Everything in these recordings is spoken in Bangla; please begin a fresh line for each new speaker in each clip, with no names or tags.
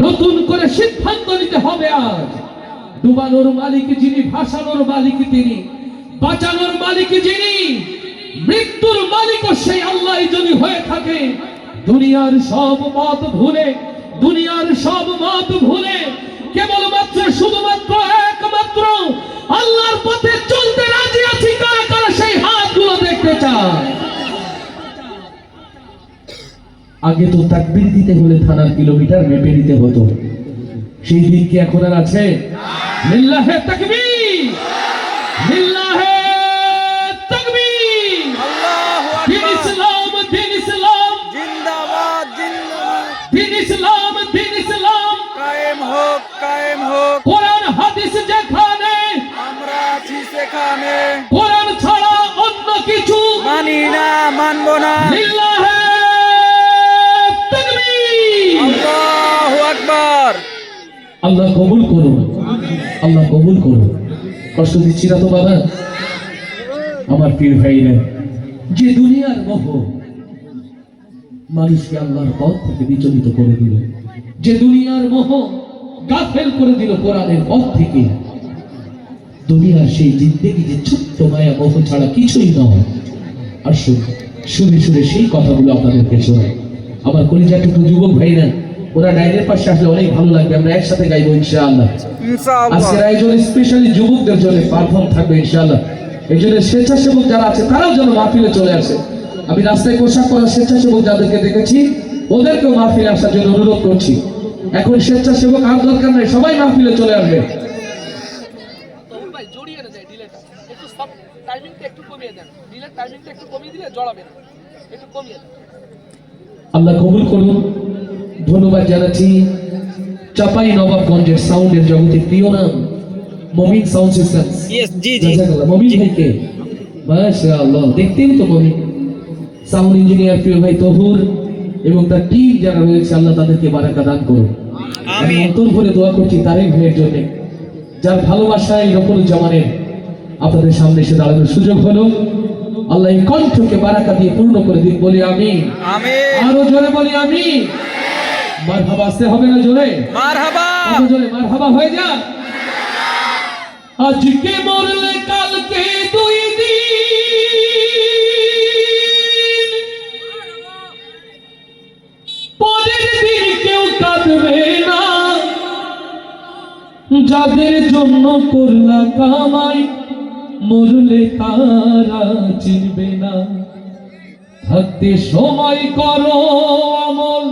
নতুন করে সিদ্ধান্ত নিতে হবে। আজ ডুবানোর মালিক যিনি, ভাসানোর মালিক তিনি, বাঁচানোর মালিক যিনি, মৃত্যুর মালিকও সেই আল্লাহ যদি হয়ে থাকে, দুনিয়ার সব মত ভুলে, দুনিয়ার সব মত ভুলে কেবলমাত্র শুধুমাত্র একমাত্র আল্লাহর পথে চলতে রাজি আছি কারা কারা, সেই হাতগুলো দেখতে চায়। আগে তো তাকবীর দিতে হলে থানার কিলোমিটার মেপে দিতে হতো, সেই দিন কি এখন আর আছে? লিল্লাহে তাকবীর, লিল্লাহে তাকবীর,
আল্লাহু
দিন
আকবার।
ইসলাম, দিন ইসলাম
জিন্দাবাদ জিন্দাবাদ।
দিন ইসলাম, দিন ইসলাম
কায়েম হোক, কায়েম হোক।
কোরআন হাদিস যেখানে,
আমরা আছি সেখানে,
কোরআন ছাড়া অন্য কিছু
মানি না, মানব না।
লিল্লাহে তাকবীর।
আল্লাহু আকবার।
আল্লাহ কবুল করুন, আল্লাহ কবুল করুন। কষ্ট দিচ্ছি না তো বাবা? আমার পীর ভাইরা, যে দুনিয়ার মোহ মানুষকে আল্লাহর পথ থেকে বিচলিত করে দিল, যে দুনিয়ার মোহ গাফেল করে দিল কোরআনের পথ থেকে, দুনিয়ার সেই জিন্দেগি যে ছোট্ট মায়া মোহ ছাড়া কিছুই নয়। আসুন শুনে শুনে সেই কথাগুলো আপনাদেরকে শোনাই। আমার কলিজার টুকরো যুবক ভাইরা, ওরা ডাইনের পাশে আসলে অনেক ভালো লাগবে, আমরা একসাথে গাইবো ইনশাআল্লাহ।
ইনশাআল্লাহ।
আজকের আয়োজন স্পেশালি যুবকদের জন্য পারফর্ম থাকবে ইনশাআল্লাহ। এই জন্য স্বেচ্ছাসেবক যারা আছে তারাও যেন মাহফিলে চলে আসে। আমি রাস্তায় পোশাক পরা স্বেচ্ছাসেবক যাদেরকে দেখেছি, ওদেরকেও মাহফিলে আসার জন্য অনুরোধ করছি। এখন স্বেচ্ছাসেবক আর দরকার নাই, সবাই মাহফিলে চলে আসবে। আল্লাহ কবুল করুন। ধন্যবাদ জানাচ্ছি চাপাই নবাবগঞ্জের সাউন্ডের জগতে প্রিয় নাম মমিন সাউন্ড সিস্টেম।
ইয়েস, জি জি।
মমিন ভাইকে মাশাআল্লাহ, দেখতেন তো মমিন সাউন্ড ইঞ্জিনিয়ার প্রিয় ভাই তহুর এবং তার টিম যারা রয়েছে, আল্লাহ তাদেরকে বারাকা দান করুন। আমি অন্তর ভরে দোয়া করছি তারেক ভাইয়ের জন্য, যার ভালোবাসায় রকমুজ্জামানের আপনাদের সামনে এসে দাঁড়ানোর সুযোগ হলো। আল্লাহ এই কণ্ঠকে বারাকা দিয়ে পূর্ণ করে দিন, বলি আমিন।
আমিন।
আরো জোরে বলি আমিন। মারহাবা আসতে হবে না জোরে?
মারহাবা।
আরো জোরে মারহাবা হয়ে যা। আজকে মরলে কালকে দুই দিন, পরের দিন কেউ কাঁদবে না। যাদের জন্য করলা কামাই, মরলে তারা চিনবে না। থাকতে সময় করো আমল,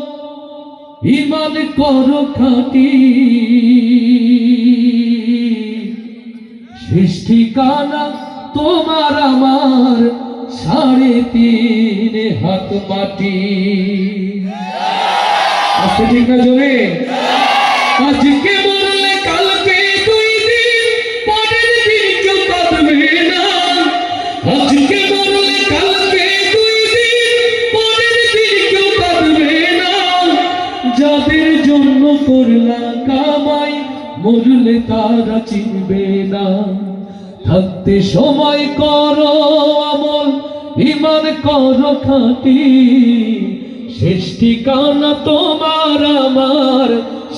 ঈমান করো খাঁটি। শেষ ঠিকানা তোমার আমার 3.5 হাত মাটি। আজকে ঠিক না জোরে? আজকে মরলে কালকে দুই দিন, পরের দিন কেউ কাঁদবে না। আজকে মরলে কালকে দুই দিন, পরের দিন কেউ কাঁদবে না। যাদের জন্য করলা কামাই, মরলে তারা চিনবে না। থাকতে সময় করো আমল, ঈমান করো খাঁটি। শেষ ঠিকানা তোমার আমার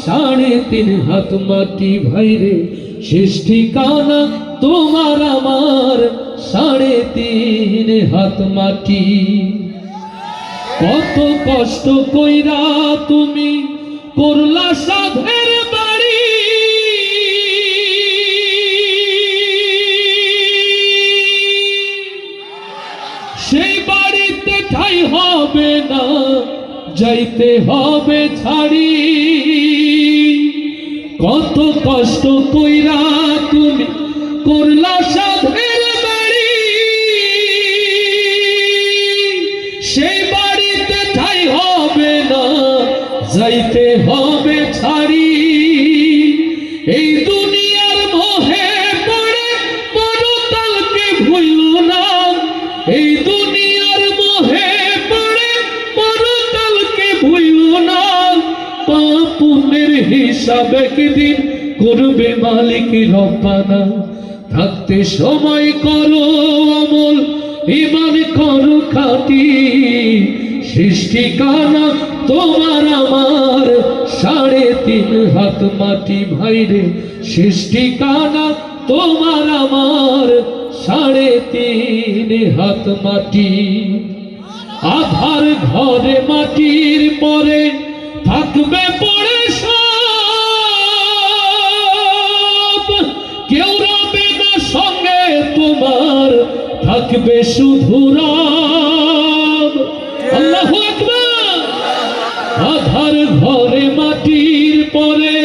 3.5 হাত মাটি। ভাইরে শেষ ঠিকানা তোমার আমার 3.5 হাত মাটি। কত কষ্ট কইরা তুমি করলা সাধের বাড়ি, সেই বাড়িতে ঠাই হবে না, যাইতে হবে ছাড়ি। কত কষ্ট কইরা তুমি করলা সাধের বাড়ি, সেই বাড়িতে ঠাই হবে না, যাইতে হবে ছাড়ি। এই দুনিয়ার মোহে পড়ে পরকালকে ভুলো না। এই দুনিয়ার মোহে পড়ে পরকালকে ভুলো না। পাপ পুণ্যের হিসাব একদিন করবে মালিক রব্বানা। থাকতে সময় করো আমল, ঈমান করো খাঁটি। শেষ ঠিকানা তোমার আমার 3.5 হাত মাটি ভাইরে শেষ ঠিকানা তোমার আমার 3.5 হাত মাটি আধার ঘরে মাটির পরে থাকবে পড়ে সব কেউ রবে না সঙ্গে তোমার থাকবে শুধু রব আল্লাহু আকবার আধার ঘরে মাটির পরে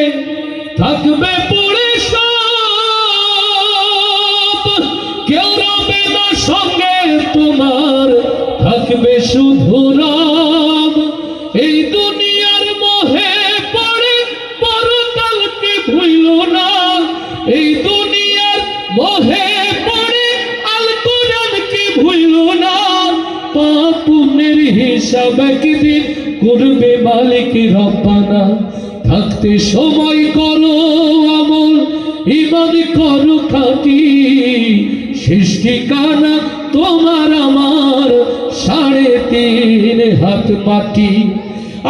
থাকবে পড়ে সব কেউ রবে না সঙ্গে তোমার থাকবে শুধু রব এই দুনিয়ার মোহে পড়ে পরকালকে ভুলো না এই দুনিয়ার মোহে পড়ে আল কোরআনকে ভুলো না পাপ পুণ্যের হিসাব একদিন করবে মালিক রব্বানা থাকতে সময় করো আমল ঈমান করো খাঁটি শেষ ঠিকানা তোমার আমার 3.5 হাত মাটি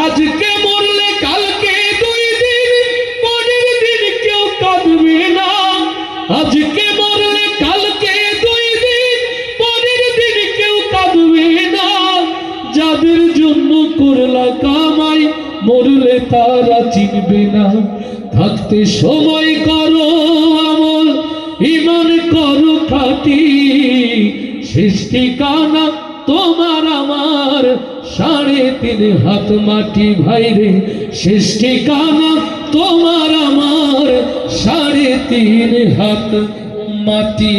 আজকে মরলে কালকে 2 দিন পরের দিন কেউ কাঁদবে না আজকে মরলে কালকে 2 দিন পরের দিন কেউ কাঁদবে না যাদের জন্য করলা কামাই মরলে তারা চিনবে না থাকতে সময় করো আমল ঈমান করো খাঁটি শেষ ঠিকানা তোমার আমার 3.5 হাত মাটি ভাইরে শেষ ঠিকানা তোমার আমার 3.5 হাত মাটি